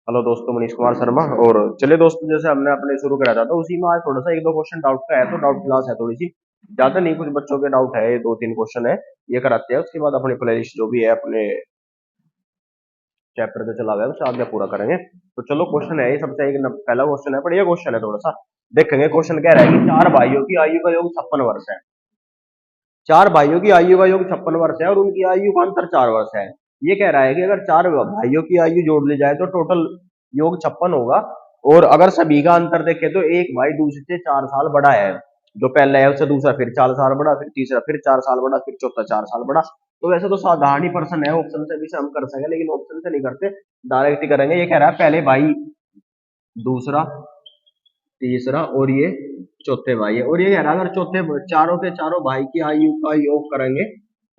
Hello दोस्तों, मनीष कुमार शर्मा। और चलिए दोस्तों, जैसे हमने अपने शुरू करा था तो उसी में आज थोड़ा सा एक दो क्वेश्चन डाउट का है, तो डाउट क्लास है थोड़ी सी, ज्यादा नहीं, कुछ बच्चों के डाउट है, दो तीन क्वेश्चन है, ये कराते हैं। उसके बाद अपनी प्लेलिस्ट जो भी है अपने चैप्टर पे चला गया उसे आगे पूरा करेंगे। तो चलो, क्वेश्चन है ये सबसे एक पहला क्वेश्चन है, बढ़िया क्वेश्चन है, थोड़ा सा देखेंगे। क्वेश्चन कह रहा है कि चार भाइयों की आयु का योग 56 वर्ष है। चार भाइयों की आयु का योग 56 वर्ष है और उनकी आयु का अंतर 4 वर्ष है। ये कह रहा है कि अगर चार भाइयों की आयु जोड़ ली जाए तो टोटल योग 56 होगा। और अगर सभी का अंतर देखे तो एक भाई दूसरे से 4 साल बड़ा है, जो पहला है उससे दूसरा फिर 4 साल बड़ा, फिर तीसरा फिर 4 साल बड़ा, फिर चौथा 4 साल बड़ा। तो वैसे तो साधारण ही प्रश्न है, ऑप्शन से भी से हम कर सकें, लेकिन ऑप्शन से नहीं करते, डायरेक्ट ही करेंगे। ये कह रहा है पहले भाई, दूसरा, तीसरा और ये चौथे भाई है। और ये कह रहा है अगर चौथे चारों के चारों भाई की आयु का योग करेंगे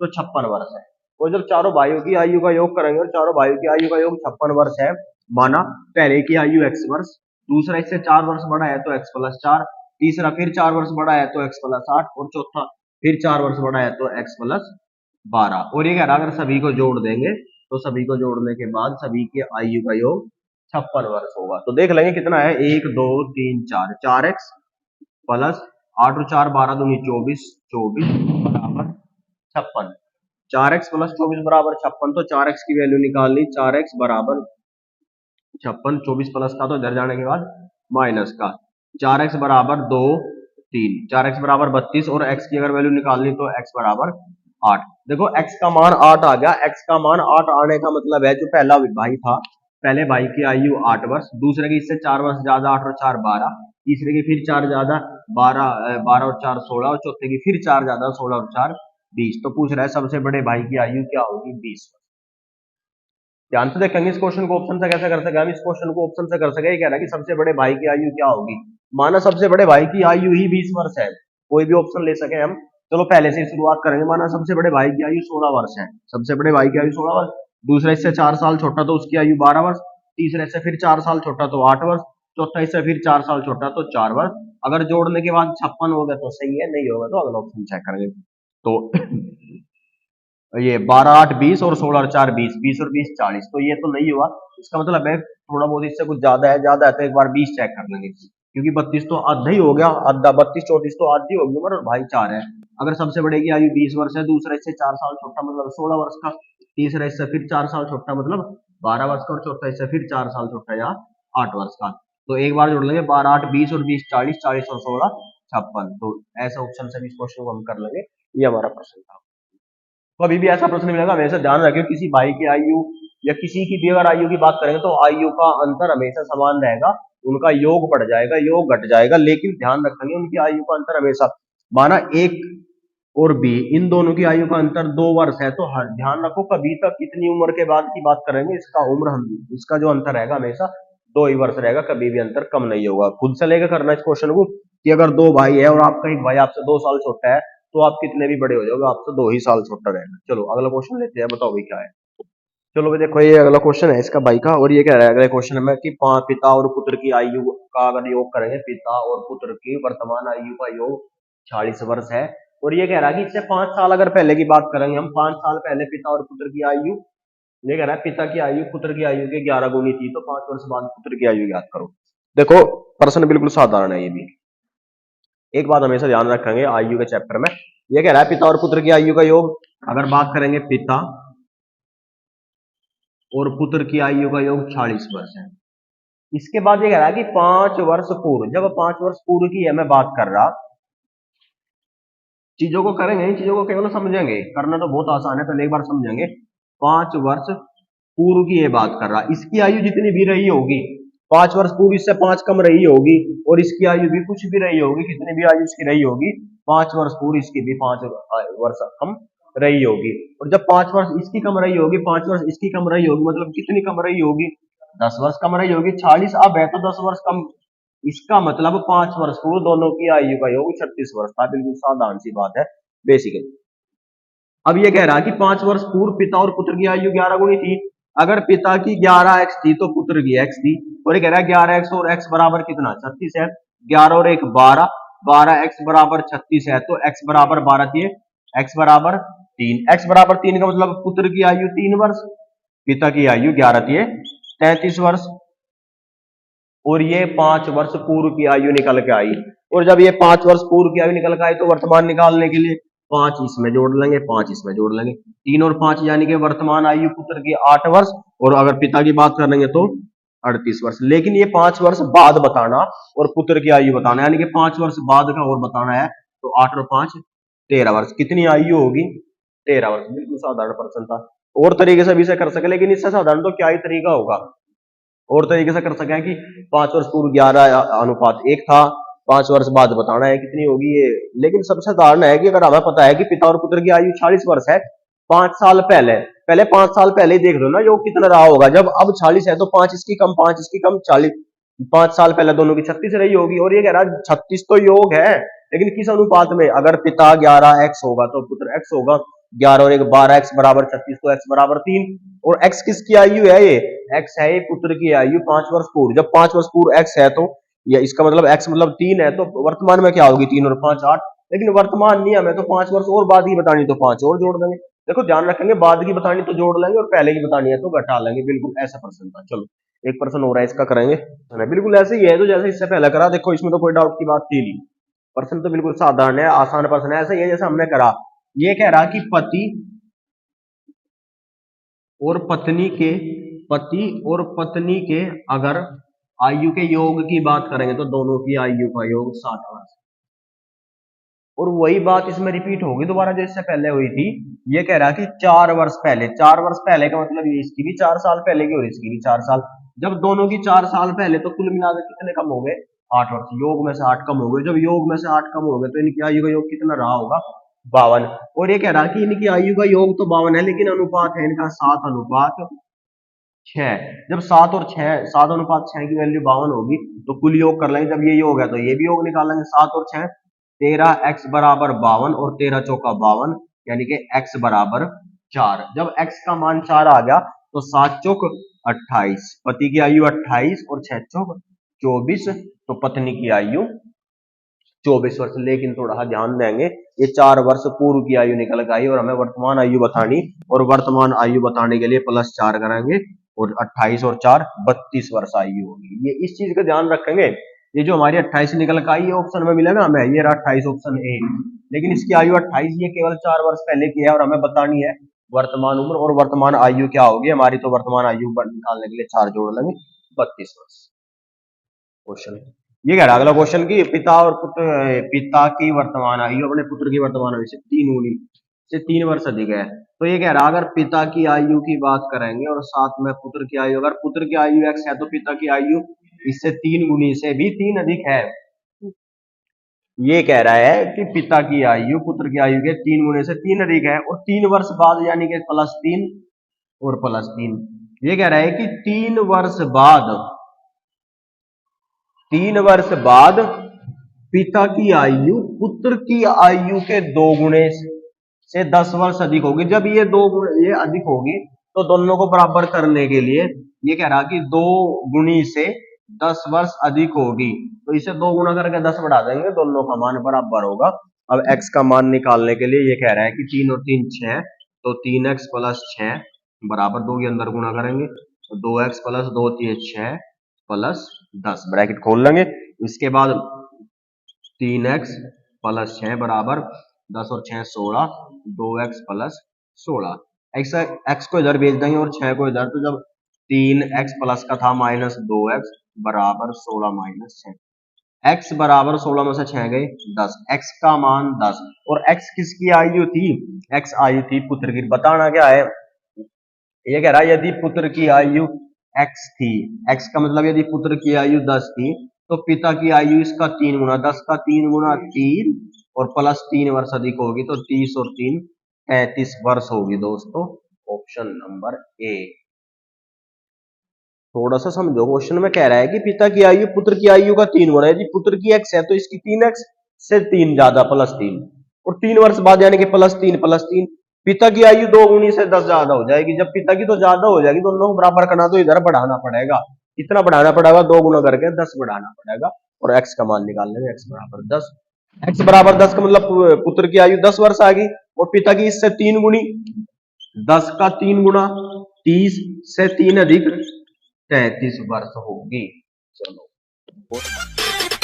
तो 56 वर्ष है। और जब चारों भाइयों की आयु का योग करेंगे और चारों भाइयों की आयु का योग 56 वर्ष है, माना पहले की आयु x वर्ष, दूसरा इससे 4 वर्ष बड़ा है तो x+4, तीसरा फिर 4 वर्ष बड़ा है तो x+8, और चौथा फिर 4 वर्ष बड़ा है तो x+12। और ये कह रहा है अगर सभी को जोड़ देंगे तो सभी को जोड़ने के बाद सभी की आयु का योग 56 वर्ष होगा। तो देख लेंगे कितना है, 1 2 3 4, 4x+8 और 4 12 दूनी 24, 24 बराबर 56। 4x+24 बराबर 56, तो 4x की वैल्यू निकालनी, 4x बराबर 56, 24 प्लस का तो इधर जाने के बाद माइनस का, 4x बराबर 2 3, 4x बराबर 32, और x की अगर वैल्यू निकालनी तो x बराबर 8। देखो x का मान 8 आ गया। x का मान 8 आने का मतलब है जो पहला भाई था, पहले भाई की आयु 8 वर्ष, दूसरे की इससे 4 वर्ष ज्यादा, 8 और 4 12, तीसरे की फिर 4 ज्यादा 12, 12 और 4 16, और चौथे की फिर 4 ज्यादा 16 और 4 20। तो पूछ रहा है सबसे बड़े भाई की आयु क्या होगी, 20। ध्यान से देखेंगे इस क्वेश्चन को, ऑप्शन से कैसे कर सके हम इस क्वेश्चन को, ऑप्शन से कर सके। ये कह रहा है कि सबसे बड़े भाई की आयु क्या होगी, माना सबसे बड़े भाई की आयु ही 20 वर्ष है, कोई भी ऑप्शन ले सके हम। चलो पहले से शुरुआत करेंगे, माना सबसे बड़े भाई की आयु 16 वर्ष है, सबसे बड़े भाई की आयु 16 वर्ष, दूसरा इससे 4 साल छोटा तो उसकी आयु 12 वर्ष, तीसरे से फिर 4 साल छोटा तो 8 वर्ष, चौथा इससे फिर 4 साल छोटा तो 4 वर्ष। अगर जोड़ने के बाद 56 होगा तो सही है, नहीं होगा तो अगला ऑप्शन चेक करेंगे। तो ये 12 8 20 और 16 और 4 20, 20 और 20 40, तो ये तो नहीं हुआ। इसका मतलब है थोड़ा बहुत इससे कुछ ज्यादा है, ज्यादा है तो एक बार 20 चेक कर लेंगे, क्योंकि 32 तो आधा ही हो गया, आधा 32 34 तो आधी होगी उम्र, और भाई 4 है। अगर सबसे बड़े की आयु 20 वर्ष है, दूसरा इससे 4 साल छोटा मतलब 16 वर्ष का, तीसरा इससे फिर 4 साल छोटा मतलब 12 वर्ष का, और चौथा इससे फिर 4 साल छोटा या 8 वर्ष का। तो एक बार जोड़ लेंगे, 12 8 20 और 20 40, 40 और 16 56। तो ऐसा ऑप्शन से भी इस क्वेश्चन को हम कर लेंगे। ये हमारा प्रश्न था। कभी भी ऐसा प्रश्न मिलेगा, हमेशा ध्यान रखियो, किसी भाई की आयु या किसी की भी अगर आयु की बात करेंगे तो आयु का अंतर हमेशा समान रहेगा, उनका योग बढ़ जाएगा, योग घट जाएगा, लेकिन ध्यान रखेंगे उनकी आयु का अंतर हमेशा, माना एक और बी, इन दोनों की आयु का अंतर 2 वर्ष है, तो हर ध्यान रखो कभी तक इतनी उम्र के बाद की बात करेंगे, इसका उम्र हम इसका जो अंतर रहेगा हमेशा 2 ही वर्ष रहेगा, कभी भी अंतर कम नहीं होगा। खुद से लेकर करना इस क्वेश्चन को, कि अगर दो भाई है और आपका एक भाई आपसे 2 साल छोटा है, तो आप कितने भी बड़े हो जाओगे, आपसे 2 ही साल छोटा रहेगा। चलो अगला क्वेश्चन लेते हैं, बताओ भाई क्या है। चलो भाई देखो, ये अगला क्वेश्चन है इसका भाई का, और ये कह रहा है अगले क्वेश्चन में कि पिता और पुत्र की आयु का अगर योग करेंगे, पिता और पुत्र की वर्तमान आयु का योग 46 वर्ष है। और ये कह रहा है कि इससे 5 साल अगर पहले की बात करेंगे हम, 5 साल पहले पिता और पुत्र की आयु, ये कह रहा है पिता की आयु पुत्र की आयु के 11 गुनी थी, तो 5 वर्ष बाद पुत्र की आयु याद करो। देखो प्रश्न बिल्कुल साधारण है ये भी, एक बात हमेशा ध्यान रखेंगे आयु के चैप्टर में। ये कह रहा है पिता और पुत्र की आयु का योग, अगर बात करेंगे पिता और पुत्र की आयु का योग 46 वर्ष है। इसके बाद ये कह रहा है कि 5 वर्ष पूर्व, जब 5 वर्ष पूर्व की है मैं बात कर रहा, चीजों को करेंगे, इन चीजों को केवल समझेंगे, करना तो बहुत आसान है, पहले एक बार समझेंगे। 5 वर्ष पूर्व की ये बात कर रहा, इसकी आयु जितनी भी रही होगी, 5 वर्ष पूर्व इससे 5 कम रही होगी, और इसकी आयु भी कुछ भी रही होगी, कितनी भी आयु इसकी रही होगी, 5 वर्ष पूर्व इसकी भी 5 वर्ष कम रही होगी। और जब 5 वर्ष इसकी कम रही होगी, 5 वर्ष इसकी कम रही होगी, मतलब कितनी कम रही होगी, 10 वर्ष कम रही होगी। 40 अब है तो 10 वर्ष कम, इसका मतलब 5 वर्ष पूर्व दोनों की आयु का योग 36 वर्ष था। बिल्कुल साधारण सी बात है, बेसिकली। अब ये कह रहा है कि 5 वर्ष पूर्व पिता और पुत्र की आयु 11 गुनी थी। अगर पिता की 11x थी तो पुत्र की x थी, और ये कह रहा है 11x और x बराबर कितना, 36 है, 11 और 1 12, 12x बराबर 36 है, तो x बराबर 12 थी, x बराबर 3, x बराबर 3 का मतलब पुत्र की आयु 3 वर्ष, पिता की आयु 11 थी 33 वर्ष। और ये 5 वर्ष पूर्व की आयु निकल के आई। और जब ये 5 वर्ष पूर्व की आयु निकल के आई तो वर्तमान निकालने के लिए 5 इसमें जोड़ लेंगे, 5 इसमें जोड़ लेंगे, 3 और 5 यानी कि वर्तमान आयु पुत्र की 8 वर्ष, और अगर पिता की बात करेंगे तो 38 वर्ष। लेकिन ये 5 वर्ष बाद बताना और पुत्र की आयु बताना, यानी कि 5 वर्ष बाद का और बताना है। तो 8 और 5 13 वर्ष, कितनी आयु होगी? 13 वर्ष। बिल्कुल साधारण प्रश्न था, और तरीके से भी इसे कर सके, लेकिन इससे साधारण तो क्या ही तरीका होगा। और तरीके से कर सके कि 5 वर्ष पूर्व 11:1 था, 5 वर्ष बाद बताना है कितनी होगी ये। लेकिन सबसे साधारण है कि अगर हमें पता है कि पिता और पुत्र की आयु 40 वर्ष है, 5 साल पहले पहले 5 साल पहले ही देख लो ना योग कितना रहा होगा। जब अब 40 है तो 5 इसकी कम 5 इसकी कम 40, 5 साल पहले दोनों की 36 रही होगी। और ये कह रहा है 36 तो योग है, लेकिन किस अनुपात में? अगर पिता 11x होगा तो पुत्र x होगा, 11 और 1 12x बराबर 36, तो x बराबर 3। और x किसकी आयु है? ये x है ये पुत्र की आयु 5 वर्ष पूर्व। जब 5 वर्ष पूर्व x है तो या इसका मतलब x मतलब 3 है, तो वर्तमान में क्या होगी? 3 और 5 8। लेकिन वर्तमान नहीं, हमें तो 5 वर्ष और बाद की बतानी, तो 5 और जोड़ देंगे। देखो ध्यान रखेंगे, बाद की बतानी तो जोड़ लेंगे और पहले की बतानी है तो घटा लेंगे। बिल्कुल ऐसा प्रश्न था। चलो एक प्रश्न हो रहा है, इसका करेंगे। बिल्कुल ऐसे ही है तो जैसे इससे पहले करा, देखो इसमें तो कोई डाउट की बात थी नहीं। प्रश्न तो बिल्कुल साधारण है, आसान प्रश्न है। ऐसा ही है जैसे हमने करा, ये कह रहा कि और पति और पत्नी के अगर आयु के योग की बात करेंगे तो दोनों की आयु का योग 7 वर्ष। और वही बात इसमें रिपीट होगी दोबारा जो इससे पहले हुई थी। ये कह रहा कि 4 वर्ष पहले, 4 वर्ष पहले का मतलब ये इसकी भी 4 साल पहले की और इसकी भी 4 साल। जब दोनों की 4 साल पहले, तो कुल मिलाकर कितने कम हो गए? 8 वर्ष। योग में से 8 कम हो गए। जब योग में से 8 कम हो गए तो इनकी आयु का योग कितना रहा होगा? 52। और ये कह रहा कि इनकी आयु का योग तो 52 है, लेकिन अनुपात है इनका 7:6। जब 7 और 6 की वैल्यू 52 होगी तो कुल योग कर लेंगे। जब ये योग है तो ये भी योग निकालेंगे। 7 और 6 13x बराबर 52 और 13 चौका 52, यानी कि x बराबर 4। जब x का मान 4 आ गया तो 7 चौक 28, पति की आयु 28 और 6 चौक 24, तो पत्नी की आयु 24 वर्ष। लेकिन थोड़ा सा ध्यान देंगे, ये 4 वर्ष पूर्व की आयु निकल गई और हमें वर्तमान आयु बतानी, और वर्तमान आयु बताने के लिए +4 करेंगे और 28 और 4 32 वर्ष आयु होगी। ये इस चीज का ध्यान रखेंगे। ये जो हमारी 28 निकल का आई, ये ऑप्शन में मिलेगा हमें, ये रहा 28 ऑप्शन ए। लेकिन इसकी आयु 28, ये केवल 4 वर्ष पहले की है और हमें बतानी है वर्तमान उम्र। और वर्तमान आयु क्या होगी हमारी? तो वर्तमान आयु निकालने के लिए 4 जोड़ लेंगे, 32 वर्ष। क्वेश्चन ये कह रहा अगला क्वेश्चन की पिता की वर्तमान आयु अपने पुत्र की वर्तमान आयु से 3 वर्ष अधिक है। तो ये कह रहा अगर पिता की आयु की बात करेंगे और साथ में पुत्र की आयु, अगर पुत्र की आयु x है तो पिता की आयु इससे 3 गुनी से भी 3 अधिक है। ये कह रहा है कि पिता की आयु पुत्र की आयु के 3 गुने से 3 अधिक है, और 3 वर्ष बाद यानी कि +3 और +3। ये कह रहा है कि 3 वर्ष बाद पिता की आयु पुत्र की आयु के 2 गुणे से 10 वर्ष अधिक होगी। जब ये 2 गुणे ये अधिक होगी तो दोनों को बराबर करने के लिए ये कह रहा कि 2 गुणी से 10 वर्ष अधिक होगी, तो इसे 2 गुना करके 10 बढ़ा देंगे, दोनों का मान बराबर होगा। अब x का मान निकालने के लिए ये कह रहा है कि 3 और 3 6, तो 3x + 6 बराबर 2 के अंदर गुणा करेंगे तो 2x + 2 3 6 + 10, ब्रैकेट खोल लेंगे। इसके बाद 3x + 6 बराबर 10 और 6 16, 2x + 16। x को इधर भेज देंगे और 6 को इधर, तो जब 3x प्लस का था -2x बराबर 16 - 6, x बराबर 16 में से 6 गए 10, x का मान 10। और x किसकी आयु थी? x आयु थी पुत्र की। बताना क्या है? ये कह रहा है यदि पुत्र की आयु x थी, x का मतलब यदि पुत्र की आयु 10 थी तो पिता की आयु इसका 3 गुना, 10 का 3 गुना 3 और +3 वर्ष अधिक होगी, तो 30 और 3 35 वर्ष होगी दोस्तों। Option number A. थोड़ा सा समझो, क्वेश्चन में कह रहा है कि पिता की आयु पुत्र की आयु का 3 गुना, यदि पुत्र की x है तो इसकी 3x से 3 ज्यादा +3, और 3 वर्ष बाद यानी कि +3 पिता की आयु 2 गुनी से 10 ज्यादा हो जाएगी। जब पिता की तो ज्यादा हो जाएगी, दोनों को बराबर करना तो इधर बढ़ाना पड़ेगा। कितना बढ़ाना पड़ेगा? 2 गुना करके 10 बढ़ाना पड़ेगा, और x का मान निकाल लेंगे, x बराबर 10। x बराबर 10 का मतलब पुत्र की आयु 10 वर्ष आ गई, और पिता की इससे 3 गुनी, 10 का 3 गुना 30 से 3 अधिक 33 वर्ष होगी। चलो 4